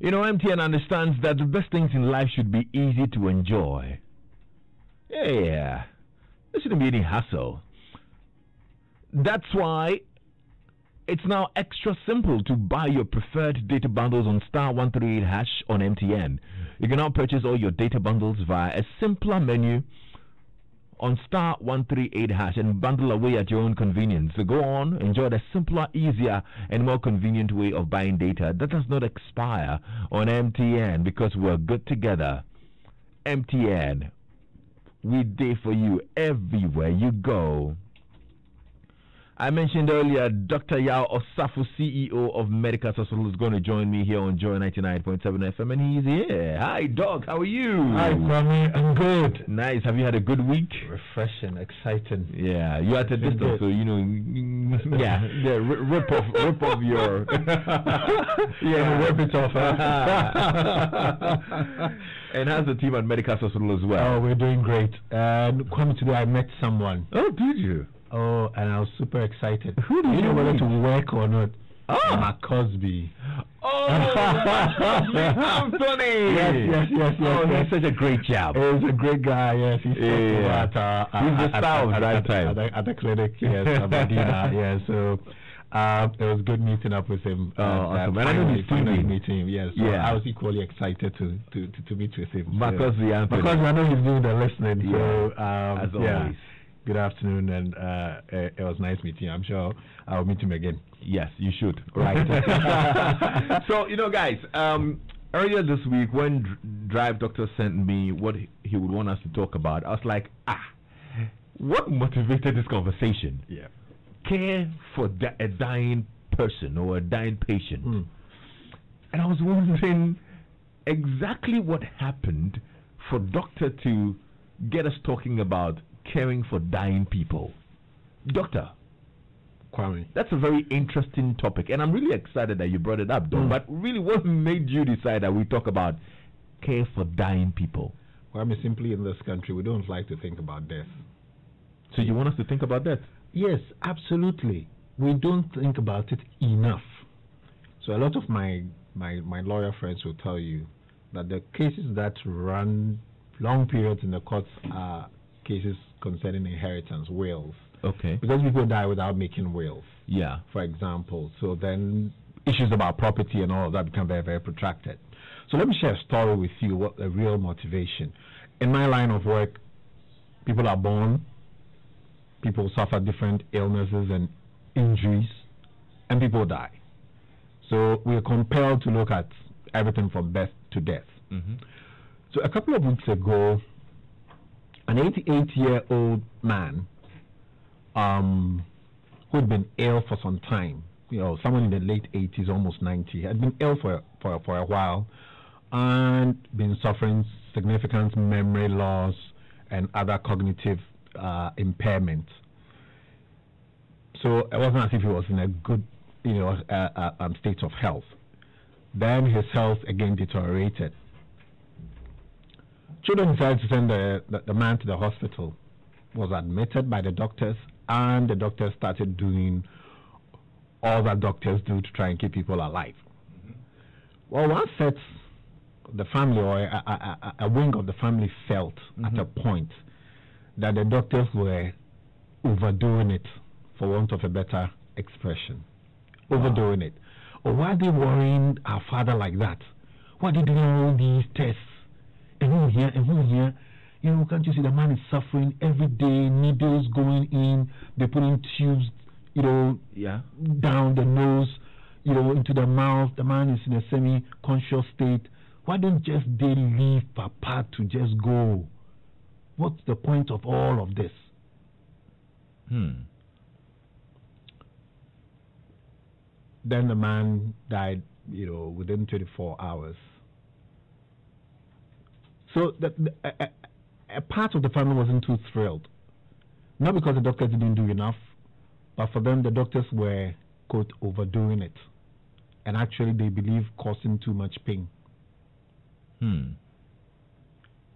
You know, MTN understands that the best things in life should be easy to enjoy. Yeah, there shouldn't be any hassle. That's why it's now extra simple to buy your preferred data bundles on *138# on MTN. You can now purchase all your data bundles via a simpler menu on *138# and bundle away at your own convenience. So go on, enjoy the simpler, easier, and more convenient way of buying data that does not expire on MTN, because we're good together. MTN, we there for you everywhere you go. I mentioned earlier, Dr. Yaw Osafo, CEO of Medical Hospital, is going to join me here on Joy 99.7 FM, and he's here. Hi, Doc. How are you? Hi, Kwame. I'm good. Nice. Have you had a good week? Refreshing, exciting. Yeah, you're at a distance, so you know. Yeah, rip off your. Yeah, rip it off. And how's the team at Medical Hospital as well? Oh, we're doing great. And Kwame, today I met someone. Oh, did you? Oh, and I was super excited. Who did you know whether meet? to work or not? Ah, Mark Cosby. Oh, Anthony. Yes. Oh, he's such a great job. He's a great guy. Yes, he's He's the star of that time at the clinic. Yes, Medina. Yeah, so. It was good meeting up with him. Awesome. And I know he's finally meeting him. Yes, so yeah. I was equally excited to meet with him. Because I know he's doing the listening. Yeah. So as always. Good afternoon, and it was nice meeting you. I'm sure I'll meet him again. Yes, you should. Right. So, you know, guys, earlier this week when Drive Doctor sent me what he would want us to talk about, I was like, what motivated this conversation? Yeah. Care for a dying person or a dying patient. And I was wondering exactly what happened for Doctor to get us talking about caring for dying people. Doctor Kwame, that's a very interesting topic, and I'm really excited that you brought it up, Doc. But really, what made you decide that we talk about care for dying people? Kwame, simply in this country, we don't like to think about death. So you want us to think about that? Yes, absolutely. We don't think about it enough. So a lot of my lawyer friends will tell you that the cases that run long periods in the courts are cases concerning inheritance, wills. Okay. Because people die without making wills. Yeah. For example. So then issues about property and all of that become very, very protracted. So let me share a story with you, what the real motivation. In my line of work, people are born, people suffer different illnesses and injuries, and people die. So we are compelled to look at everything from birth to death. So a couple of weeks ago, an 88-year-old man who had been ill for some time, someone in the late 80s, almost 90, had been ill for a while and been suffering significant memory loss and other cognitive impairment. So it wasn't as if he was in a good, state of health. Then his health again deteriorated. Children decided to send the man to the hospital, was admitted by the doctors, and the doctors started doing all that doctors do to try and keep people alive. Well, one set, the family, or a wing of the family, felt at a point that the doctors were overdoing it, for want of a better expression. Overdoing it. Or why are they worrying our father like that? Why are they doing all these tests? And who here, and who here? Can't you see the man is suffering every day, needles going in, they're putting tubes, down the nose, into the mouth. The man is in a semi-conscious state. Why don't just they leave Papa to just go? What's the point of all of this? Then the man died, within 24 hours. So a part of the family wasn't too thrilled. Not because the doctors didn't do enough, but for them the doctors were, quote, overdoing it. And actually they believe causing too much pain.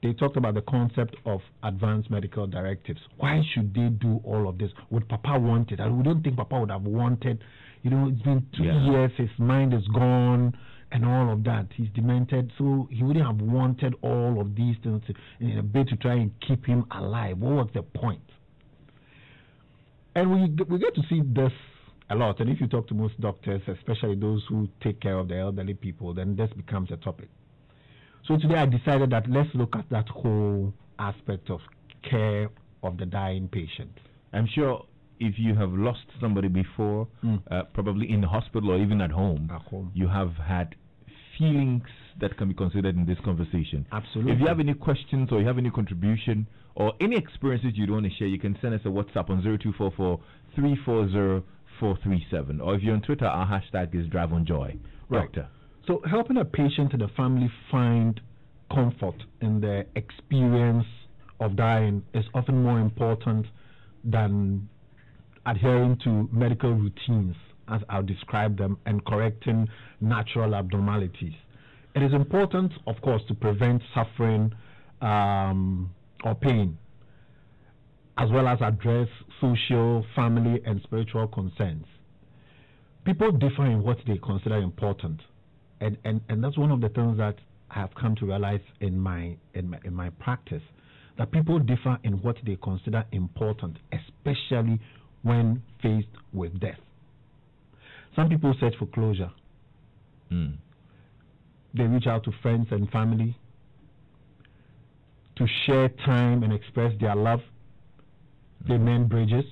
They talked about the concept of advanced medical directives. Why should they do all of this? Would Papa want it? And we don't think Papa would have wanted. It's been 2 years, his mind is gone, and all of that. He's demented, so he wouldn't have wanted all of these things in a bid to try and keep him alive. What was the point? And we get to see this a lot. And if you talk to most doctors, especially those who take care of the elderly people, then this becomes a topic. So today I decided that let's look at that whole aspect of care of the dying patient. I'm sure if you have lost somebody before, probably in the hospital or even at home, you have had feelings that can be considered in this conversation. Absolutely. If you have any questions or you have any contribution or any experiences you want to share, you can send us a WhatsApp on 0244-340-437. Or if you're on Twitter, our hashtag is DriveOnJoy. Right. Doctor. So helping a patient and a family find comfort in the experience of dying is often more important than adhering to medical routines, as I'll describe them, and correcting natural abnormalities. It is important, of course, to prevent suffering or pain, as well as address social, family, and spiritual concerns. People differ in what they consider important, and that's one of the things that I have come to realize in my practice, that people differ in what they consider important, especially when faced with death. Some people search for closure. They reach out to friends and family to share time and express their love. They mend bridges.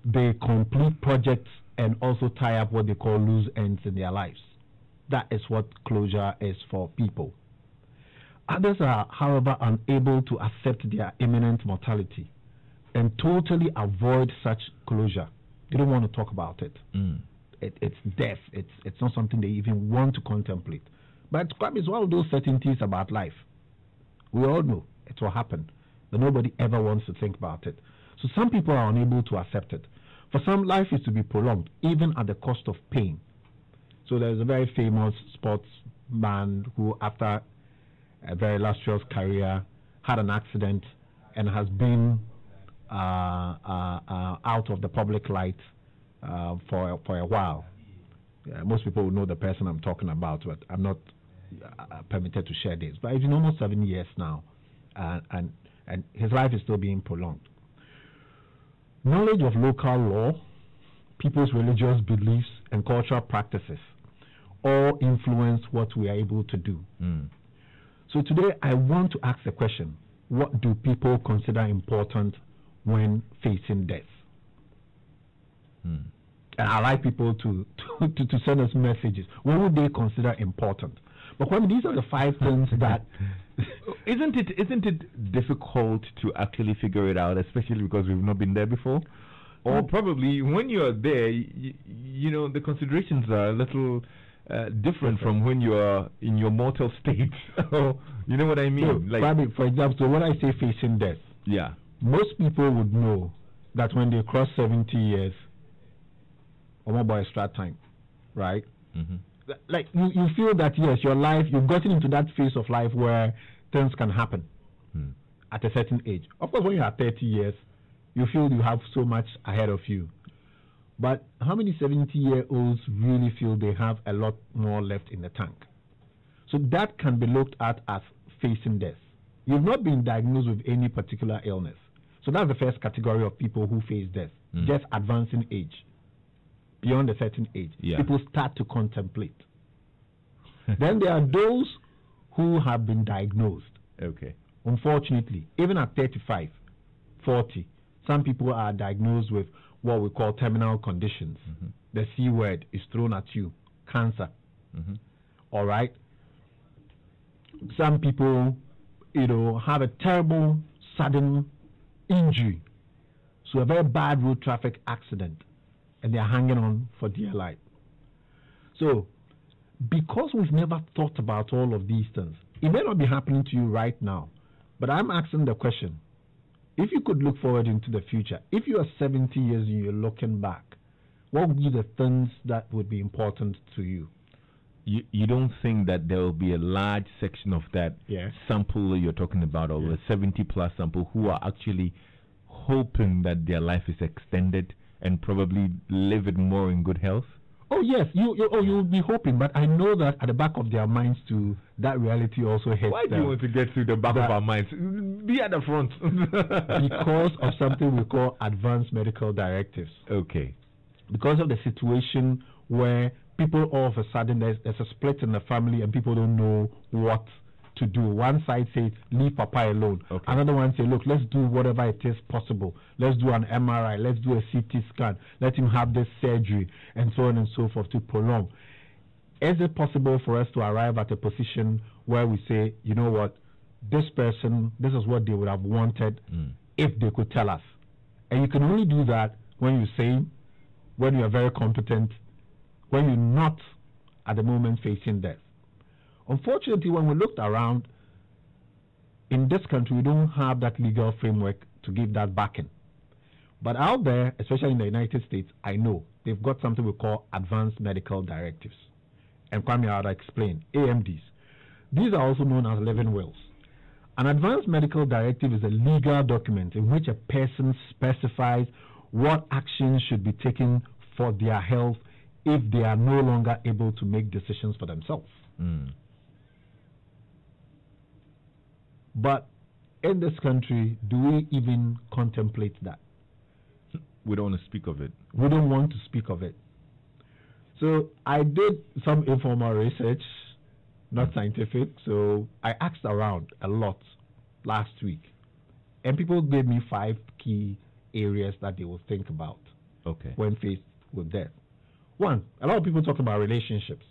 They complete projects and also tie up what they call loose ends in their lives. That is what closure is for people. Others are, however, unable to accept their imminent mortality and totally avoid such closure. They don't want to talk about it. It's death. It's not something they even want to contemplate. But it's one of those certainties about life. We all know it will happen, but nobody ever wants to think about it. So some people are unable to accept it. For some, life is to be prolonged, even at the cost of pain. So there's a very famous sportsman who, after a very illustrious career, had an accident and has been out of the public light for a while. Most people will know the person I'm talking about, but I'm not permitted to share this. But it's been almost 7 years now, and his life is still being prolonged. Knowledge of local law, people's religious beliefs, and cultural practices all influence what we are able to do. So today I want to ask the question, what do people consider important when facing death? And I like people to send us messages. What would they consider important? But when these are the 5 things that isn't it difficult to actually figure it out, especially because we've not been there before? Or probably when you're there, you know, the considerations are a little different from when you are in your mortal state. You know what I mean? So, like, for example, when I say facing death, most people would know that when they cross 70 years, or more extra time, right? Like you feel that yes, your life, you've gotten into that phase of life where things can happen at a certain age. Of course, when you are 30 years, you feel you have so much ahead of you. But how many 70-year-olds really feel they have a lot more left in the tank? So that can be looked at as facing death. You've not been diagnosed with any particular illness. So that's the first category of people who face death, just advancing age. Beyond a certain age, people start to contemplate. Then there are those who have been diagnosed. Unfortunately, even at 35, 40, some people are diagnosed with what we call terminal conditions. The C word is thrown at you, cancer. All right? Some people, have a terrible, sudden injury. So a very bad road traffic accident, and they're hanging on for dear life. So, because we've never thought about all of these things, it may not be happening to you right now, but I'm asking the question, if you could look forward into the future, if you are 70 years and you're looking back, what would be the things that would be important to you? You don't think that there will be a large section of that sample you're talking about, or a 70-plus sample, who are actually hoping that their life is extended and probably live it more in good health? Oh yes, you'll be hoping, but I know that at the back of their minds too, that reality also hits. Why do you want to get to the back of our minds? Be at the front. Because of something we call advanced medical directives. Okay. Because of the situation where people all of a sudden there's a split in the family and people don't know what to do. One side says leave Papa alone. Okay. Another one says, look, let's do whatever it is possible. Let's do an MRI. Let's do a CT scan. Let him have this surgery, and so on and so forth to prolong. Is it possible for us to arrive at a position where we say, you know what, this person, this is what they would have wanted if they could tell us? And you can only do that when you're sane, when you're very competent, when you're not at the moment facing death. Unfortunately, when we looked around, in this country, we don't have that legal framework to give that backing. But out there, especially in the United States, I know they've got something we call Advanced Medical Directives. And Kwame, I'll explain. AMDs. These are also known as living wills. An Advanced Medical Directive is a legal document in which a person specifies what actions should be taken for their health if they are no longer able to make decisions for themselves. But in this country, do we even contemplate that? We don't want to speak of it. We don't want to speak of it. So I did some informal research, not scientific, so I asked around a lot last week. And people gave me 5 key areas that they will think about when faced with death. One, a lot of people talk about relationships.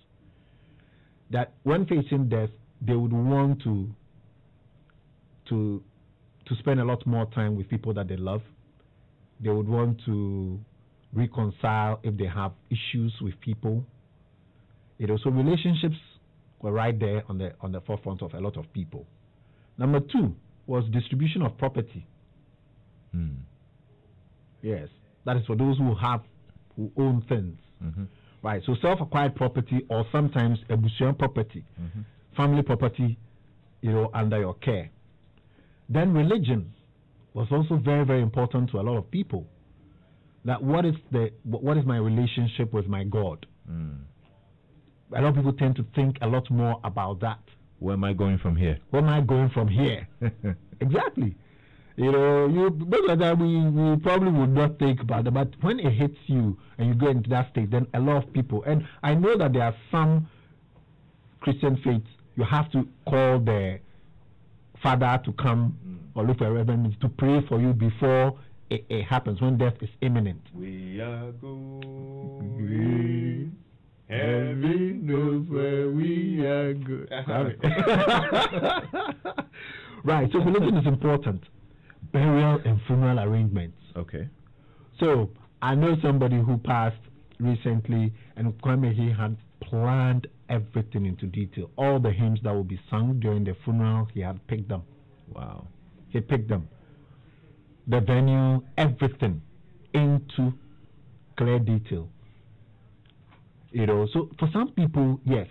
That when facing death, they would want to spend a lot more time with people that they love. They would want to reconcile if they have issues with people. So relationships were right there on the forefront of a lot of people. Number 2 was distribution of property. Yes, that is for those who own things. Right, so self-acquired property, or sometimes ebusian property, family property, under your care. Then religion was also very, very important to a lot of people. That what is my relationship with my God? A lot of people tend to think a lot more about that. Where am I going from here? Where am I going from here? Exactly. Most of the time we probably would not think about that, but when it hits you and you go into that state, then a lot of people, and I know that there are some Christian faiths, you have to call the father to come or look for a reverend to pray for you before it happens, when death is imminent. We are going, heaven knows where we are going. Right, so religion is important. Burial and funeral arrangements. Okay. So I know somebody who passed recently, and Kwame, he had planned everything into detail. All the hymns that will be sung during the funeral, he had picked them. Wow. He picked them. The venue, everything into clear detail. So for some people, yes,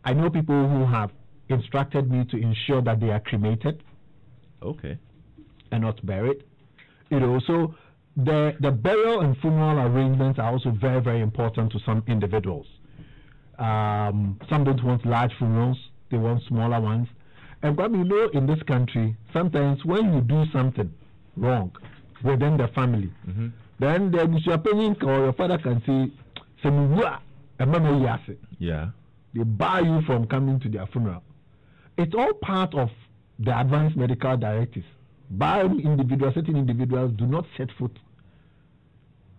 I know people who have instructed me to ensure that they are cremated. Okay. And not buried. So the burial and funeral arrangements are also very, very important to some individuals. Some don't want large funerals, they want smaller ones. And in this country, sometimes when you do something wrong within the family, then the opinion or your father can say, yeah, they bar you from coming to their funeral. It's all part of the Advanced Medical Directives. Certain individuals do not set foot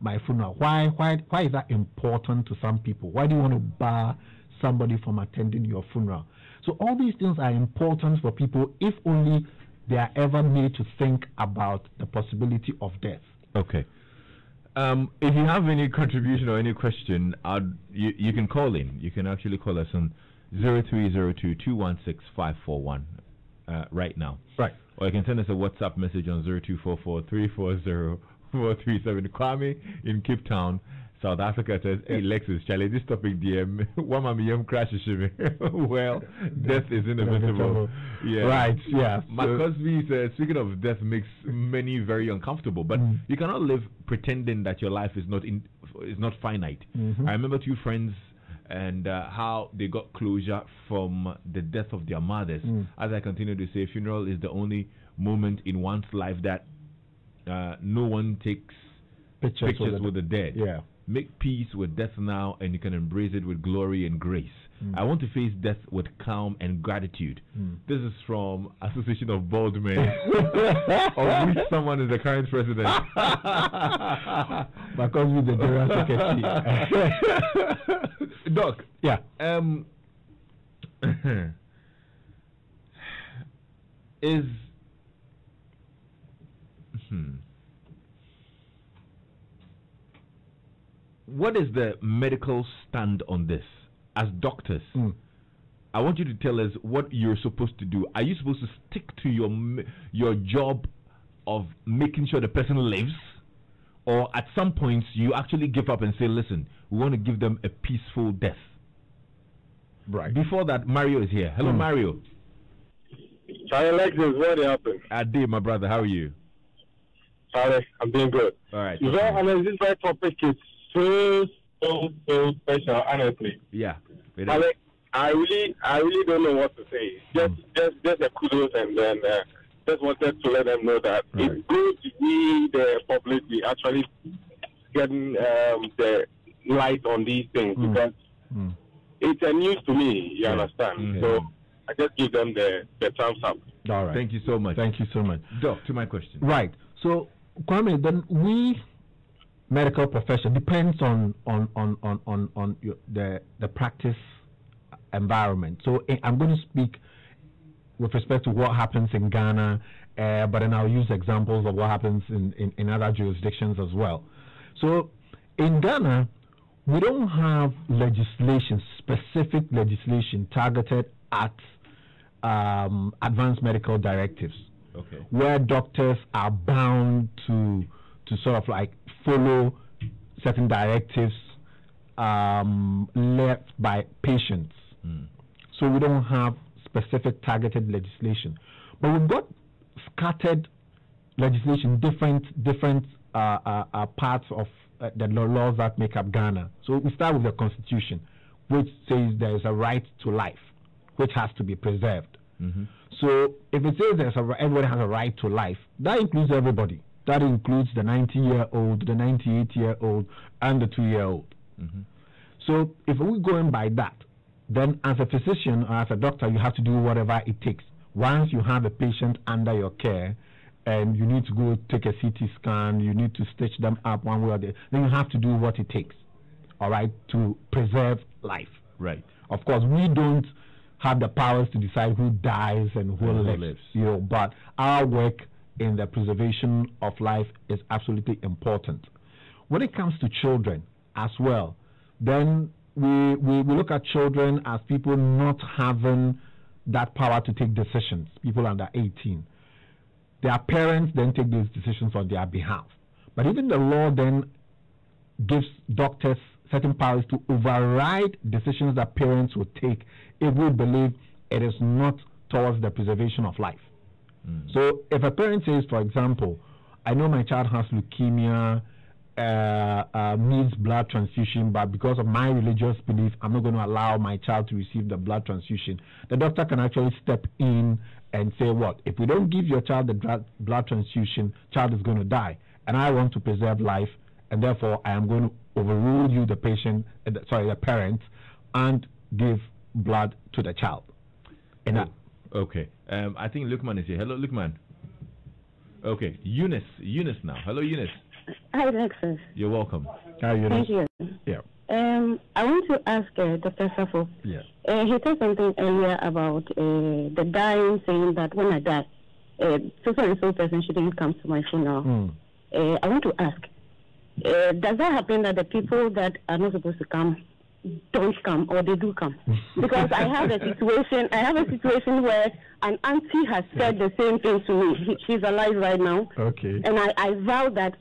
my funeral. Why is that important to some people? Why do you want to bar somebody from attending your funeral? So all these things are important for people if only they are ever made to think about the possibility of death. Okay. If you have any contribution or any question, you can call in. You can actually call us on 0302-216-541 right now. Right. Or you can send us a WhatsApp message on 0244-340-437. Kwame in Cape Town, South Africa says, hey, Lexis, Charlie, this topic, DM, well, death is inevitable. Yeah. Right, yeah. Marcus says, speaking of death, makes many very uncomfortable, but you cannot live pretending that your life is not is not finite. I remember two friends and how they got closure from the death of their mothers. As I continue to say, funeral is the only moment in one's life that no one takes pictures with the dead. Yeah. Make peace with death now, and you can embrace it with glory and grace. I want to face death with calm and gratitude. This is from Association of Bald Men, of which someone is the current president. Because with the general secretary. Doc. Yeah. What is the medical stand on this? As doctors, I want you to tell us what you're supposed to do. Are you supposed to stick to your job of making sure the person lives? Or at some points, you actually give up and say, listen, we want to give them a peaceful death? Right. Before that, Mario is here. Hello, Mario. Hi, Lexis. What happened? Ade, my brother. How are you? Hi, I'm doing good. All right. This very topic is so special, honestly. Yeah. Alex, I really don't know what to say. Just a kudos, and then just wanted to let them know that it's good to be the publicity actually getting the light on these things because it's a news to me. You understand? So I just give them the thumbs up. All right. Thank you so much. Thank you so much. Doc, to my question. Right. So, Kwame, then we medical profession depends on the practice environment. So I'm going to speak with respect to what happens in Ghana, but then I'll use examples of what happens in other jurisdictions as well. So in Ghana, we don't have specific legislation targeted at advanced medical directives, where doctors are bound to sort of like follow certain directives left by patients. So we don't have specific targeted legislation, but we've got scattered legislation, different parts of the laws that make up Ghana. So we start with the Constitution, which says there is a right to life, which has to be preserved. So if it says everybody has a right to life, that includes everybody. That includes the 90-year-old, the 98-year-old, and the 2-year-old. So if we're going by that, then as a physician or as a doctor, you have to do whatever it takes. Once you have a patient under your care and you need to go take a CT scan, you need to stitch them up one way or the other, then you have to do what it takes, all right, to preserve life. Right. Of course, we don't have the powers to decide who dies and who lives. But our work in the preservation of life is absolutely important. When it comes to children as well, then we look at children as people not having that power to take decisions, people under 18. Their parents then take those decisions on their behalf. But even the law then gives doctors certain powers to override decisions that parents would take if we believe it is not towards the preservation of life. So if a parent says, for example, I know my child has leukemia, needs blood transfusion, but because of my religious belief, I'm not going to allow my child to receive the blood transfusion, the doctor can actually step in and say, what? If we don't give your child the blood transfusion, child is going to die. And I want to preserve life, and therefore I am going to overrule you, the parent, and give blood to the child. And okay. I think Lukman is here. Hello, Lukman. Okay. Eunice now. Hello, Eunice. Hi, Lexis. You're welcome. Hi, Eunice. Thank you. Yeah. I want to ask Dr. Osafo. Yeah. He said something earlier about the dying, saying that when I die, so-and-so person shouldn't come to my funeral. I want to ask, does that happen that the people that are not supposed to come don't come, or they do come? Because I have a situation where an auntie has said the same thing to me. She's alive right now. Okay. And I vow that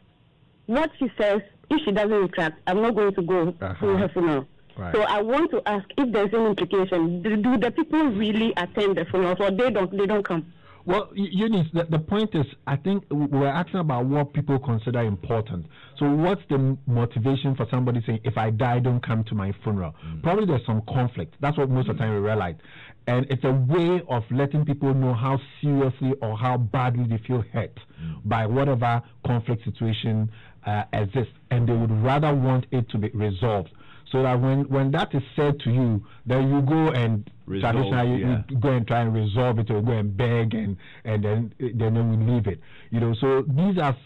what she says, if she doesn't retract, I'm not going to go to her funeral. Right. So I want to ask if there's an implication. Do the people really attend the funeral, or they don't come? Well, Eunice, the point is, I think we're asking about what people consider important. So what's the motivation for somebody saying, if I die, don't come to my funeral? Probably there's some conflict. That's what most of the time we realize. And it's a way of letting people know how seriously or how badly they feel hurt by whatever conflict situation exists. And they would rather want it to be resolved. So that when that is said to you, then you go and traditionally you go and try and resolve it, or go and beg, and then we leave it. So these are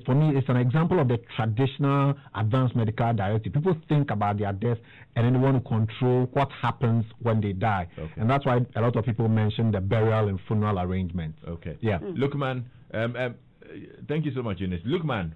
for me, it's an example of the traditional advanced medical directive. People think about their death and then they want to control what happens when they die, and that's why a lot of people mention the burial and funeral arrangements. Okay. Yeah. Lukman, thank you so much, Eunice. Lukman.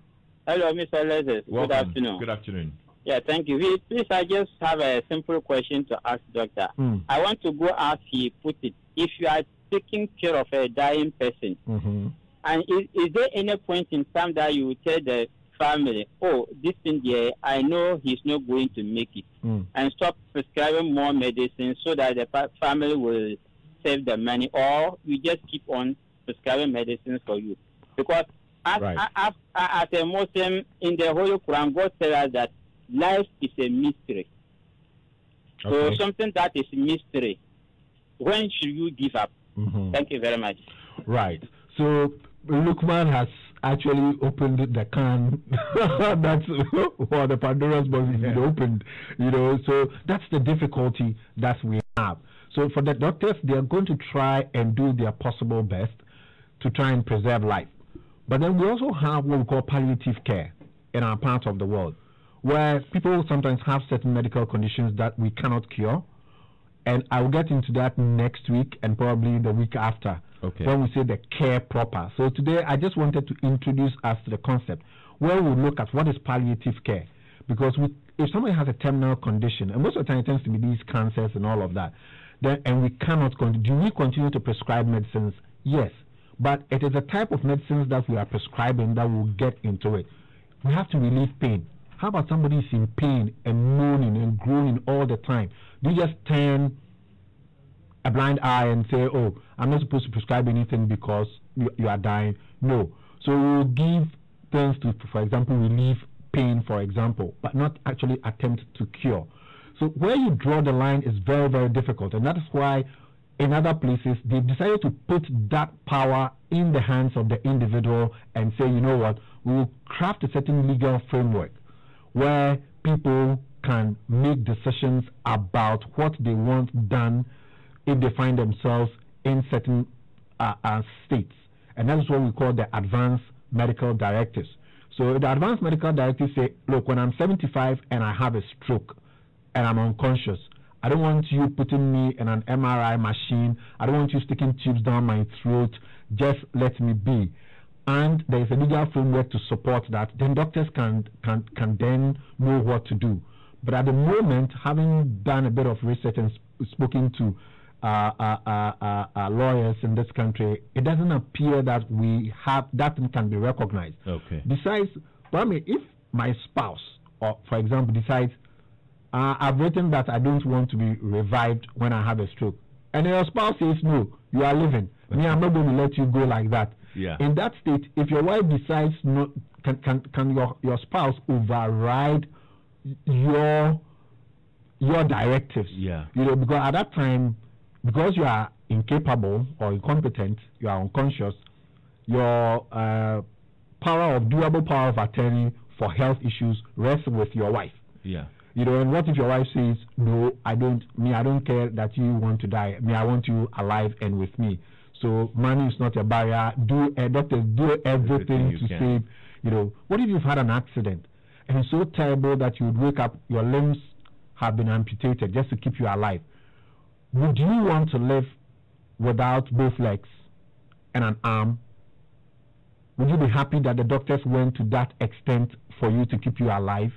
Hello, Mr. Lexis. Good afternoon. Good afternoon. Yeah, thank you. Please, I just have a simple question to ask doctor. I want to go as he put it. If you are taking care of a dying person, and is there any point in time that you will tell the family, oh, this thing there, I know he's not going to make it, and stop prescribing more medicine so that the family will save the money, or you just keep on prescribing medicines for you? Because as a Muslim, in the Holy Quran, God tells us that life is a mystery. So something that is mystery, when should you give up? Thank you very much. Right. So Lukman has actually opened the can. That's what the Pandora's box has been opened. So that's the difficulty that we have. So for the doctors, they are going to try and do their possible best to try and preserve life. But then we also have what we call palliative care in our part of the world, where people sometimes have certain medical conditions that we cannot cure. And I'll get into that next week and probably the week after, when we say the care proper. So today I just wanted to introduce us to the concept where we look at what is palliative care. Because if somebody has a terminal condition, and most of the time it tends to be these cancers and all of that, and we cannot do we continue to prescribe medicines? Yes. But it is a type of medicines that we are prescribing that will get into it. We have to relieve pain. How about somebody is in pain and moaning and groaning all the time? Do you just turn a blind eye and say, oh, I'm not supposed to prescribe anything because you are dying? No. So we'll give things to, for example, relieve pain, for example, but not actually attempt to cure. So where you draw the line is very, very difficult. And that is why in other places, they decided to put that power in the hands of the individual and say, you know what, we will craft a certain legal framework where people can make decisions about what they want done if they find themselves in certain states. And that is what we call the advanced medical directives. So the advanced medical directives say, look, when I'm 75 and I have a stroke and I'm unconscious, I don't want you putting me in an MRI machine. I don't want you sticking tubes down my throat. Just let me be. And there is a legal framework to support that. Then doctors can then know what to do. But at the moment, having done a bit of research and spoken to lawyers in this country, it doesn't appear that we have that can be recognized. Besides, I mean, if my spouse, or for example, decides, I've written that I don't want to be revived when I have a stroke, and your spouse says, no, you are living. Me, I'm not going to let you go like that. In that state, if your wife decides not, can your spouse override your directives? Because at that time, because you are incapable or incompetent, you are unconscious, your doable power of attorney for health issues rests with your wife. And what if your wife says, no, I don't care that you want to die. I want you alive and with me. So money is not a barrier. Doctors do everything to save. What if you've had an accident and it's so terrible that you would wake up, your limbs have been amputated just to keep you alive? Would you want to live without both legs and an arm? Would you be happy that the doctors went to that extent for you to keep you alive?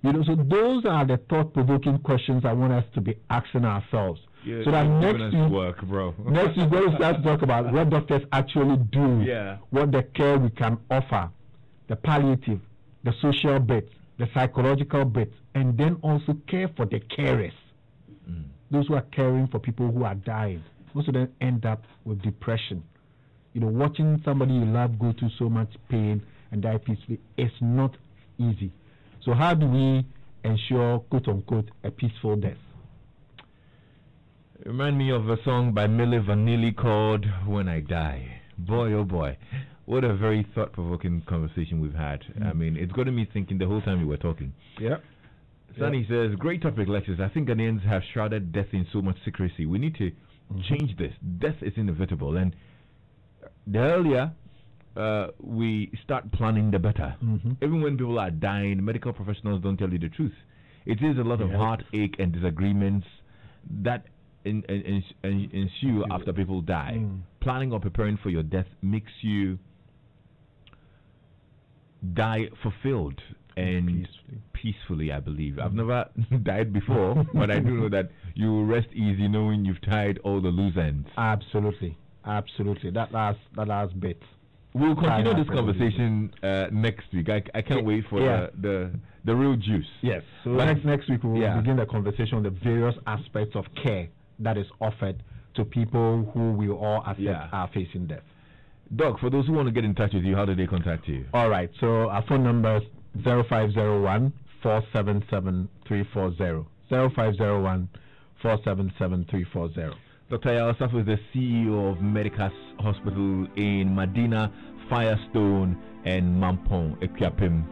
So those are the thought-provoking questions I want us to be asking ourselves. So that next week, next week we'll start to talk about what doctors actually do, what the care we can offer, the palliative, the social bit, the psychological bit, and then also care for the carers, those who are caring for people who are dying. most of them end up with depression. You know, watching somebody you love go through so much pain and die peacefully is not easy. So how do we ensure, quote unquote, a peaceful death? Remind me of a song by Milli Vanilli called When I Die. Boy, oh boy. What a very thought-provoking conversation we've had. I mean, it's got me thinking the whole time you were talking. Yeah. Sonny says, great topic, Lexis. I think Ghanaians have shrouded death in so much secrecy. We need to change this. Death is inevitable. And the earlier we start planning, the better. Even when people are dying, medical professionals don't tell you the truth. It is a lot of heartache and disagreements that ensue after people die. Planning or preparing for your death makes you die fulfilled and peacefully, I believe. I've never died before, but I do know that you will rest easy knowing you've tied all the loose ends. Absolutely. That last bit. We'll continue this conversation next week. I can't wait for the real juice. Yes. So next week we'll begin the conversation on the various aspects of care that is offered to people who we all are facing death. Doc, for those who want to get in touch with you, how do they contact you? All right. So our phone number is 0501 477 340. 0501 477 340. Dr. Yaw Osafo is the CEO of Medicas Hospital in Medina, Firestone, and Mampong, Equiapim.